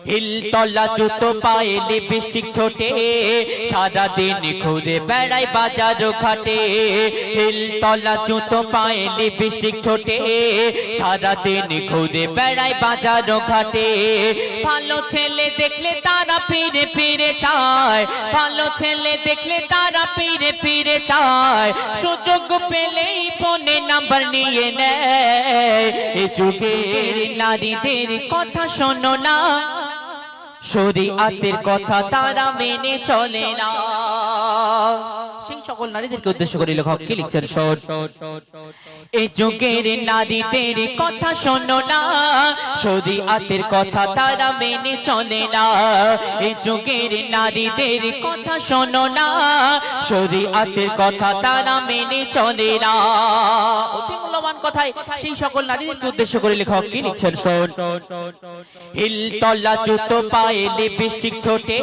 Hill তলা জুতো পায়ে লিপস্টিক ঠোঁটে সারা দিন ঘুরে বেড়ায় বাজার ঘাটে। হিল তলা জুতো পায়ে লিপস্টিক ঠোঁটে সারা দিন ঘুরে বেড়ায় বাজার ঘাটে। ভালো ছেলে দেখলে তারা ফিরে ফিরে চায়, ভালো ছেলে দেখলে তারা ফিরে ফিরে চায়। সুযোগ পেলেই ফোনে নাম্বার নিয়ে নেয়। এ যুগের নারীদের কথা শোনো না, শরীয়তের কথা তারা মেনে চলে না। সেই সকল নারীদেরকে উদ্দেশ্য করে লেখক কি লিখছেন, শোন। এই যুগের নারীদের কথা শোনো না, শরীয়তের কথা তারা মেনে চলে না। এই যুগের নারীদের কথা শোনো না, শরীয়তের কথা তারা মেনে চলে না। অতি মূল্যবান কথায় সেই সকল নারীদেরকে উদ্দেশ্য করে লেখক কি লিখছেন, শোন। হিল তলা জুতো পায়ে লিপস্টিক ঠোঁটে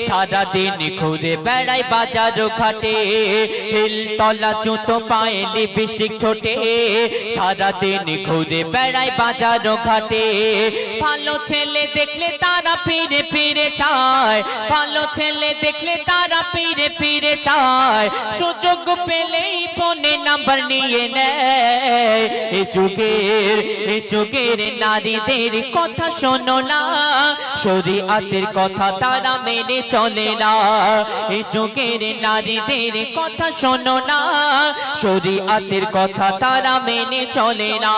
সারা দিন ঘুরে বেড়ায় বাজার ঘাটে। হিল তলা জুতো পায়ে লিপস্টিক ঠোঁটে সারা দিন ঘুরে বেড়ায় বাজার ঘাটে। ভালো ছেলে দেখলে তারা ফিরে ফিরে চায়, ভালো ছেলে দেখলে তারা ফিরে ফিরে চায়। সুযোগ পেলেই ফোনে নাম্বার নিয়ে নেয়। এই যুগের নারীদের কথা শোনো না, শরীয়তের কথা তারা মেনে চলে না। এই যুগের নারীদের কথা শোনো না, শরীয়তের কথা তারা মেনে চলে না।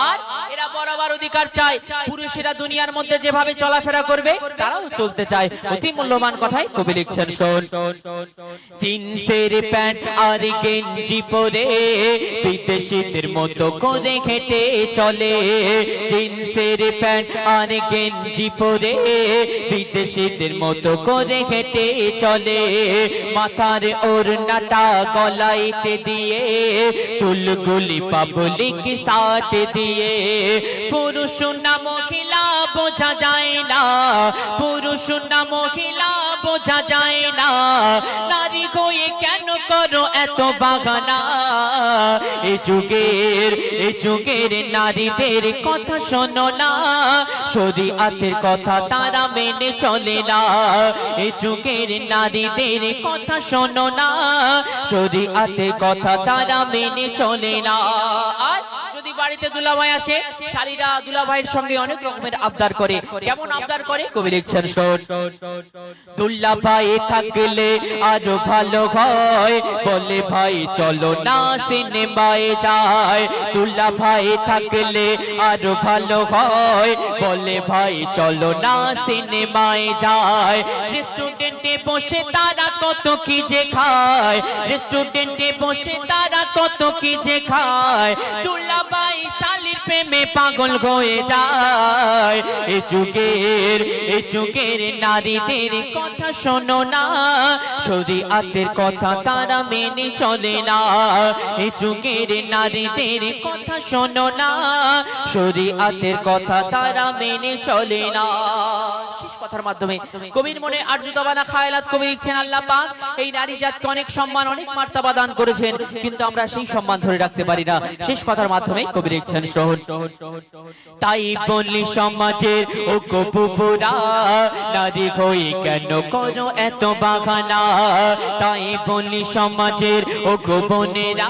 আর এরা বরাবর অধিকার চায়, পুরুষেরা দুনিয়ার মধ্যে যেভাবে চলাফেরা করবে তারাও চলতে চায়। অতি মূল্যবান কথাই কবি লিখছেন, শোন। জিন্সের প্যান্ট আর গেঞ্জি পরে বিদেশিদের মতো করে হেঁটে চলে। জিন্সের প্যান্ট আর গেঞ্জি পরে বিদেশিদের মতো করে হেঁটে চলে। মাথার ওড়নাটা গলাইতে দিয়ে চুলগুলি পাবলিক সাথে দিয়ে। পুরুষ না মহিলা বোঝা যায় না, পুরুষ না মহিলা বোঝা যায় না। নারী হয়ে কেন করো এত বাগানা? এই যুগের নারীদের কথা শোনো না, শরীয়তের কথা তারা মেনে চলে না। এই যুগের নারীদের কথা শোনো না, শরীয়তের কথা তারা মেনে চলে না। আর যদি বাড়িতে দুলাভাই আসে, শালীরা দুলাভাইয়ের সঙ্গে অনেক রকমের আবদার করে। কেমন আবদার করে কবি লিখছেন, শোন। দুলাভাই থাকলে আরো ভালো হয়, বলে ভাই চলো না সিনেমায় যায়। দুলাভাই থাকলে আরো ভালো হয়, বলে ভাই চলো না সিনেমায় যায়। রেস্টুরেন্টে বসে তারা কত কি যে খায়, রেস্টুরেন্টে বসে তারা কত কি যে খায়। দুলাভাই শালীর প্রেমে পাগল হয়ে যায়। এই যুগের নারীদের কথা শোনো না, শরীয়তের কথা তারা মেনে চলে না। এই যুগের নারীদের কথা শোনো না, শরীয়তের কথা তারা মেনে চলে না। শেষ কথার মাধ্যমে কবির মনে আরজুদাবানা খায়ালাত কবি লিখছেন, আল্লাহ পাক এই নারী জাতকে অনেক সম্মান অনেক মার্তবা দান করেছেন, কিন্তু আমরা সেই সম্মান ধরে রাখতে পারি না। শেষ কথার মাধ্যমে কবি লিখছেন, শোন। তাই বলি সমাজের ও কপুরা, নারী হয়ে কেন করো এত বাগানা? তাই বলি সমাজের ও বোনেরা,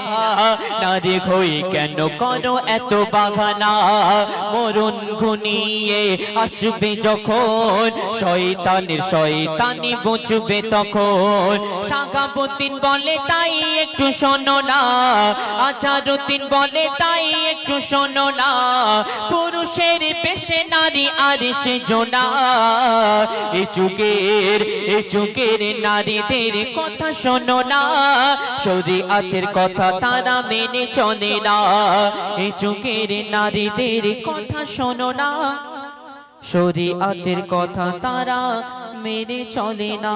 নারী হয়ে কেন করো এত বাগানা? মরণ ঘনিয়ে আসবে যখন, শয়তানি বুঝবে তখন। শাহাবুদ্দিন বলে তাই একটু শোনো না, আজহারউদ্দিন বলে তাই একটু শোনো না। পুরুষের পেশে নারী আর সেজো না। এই যুগের নারীদের কথা শোনো না, শরীয়তের কথা তারা মেনে চলে না। এই যুগের নারীদের কথা শোনো না, শরীয়তের কথা তারা মেনে চলে না।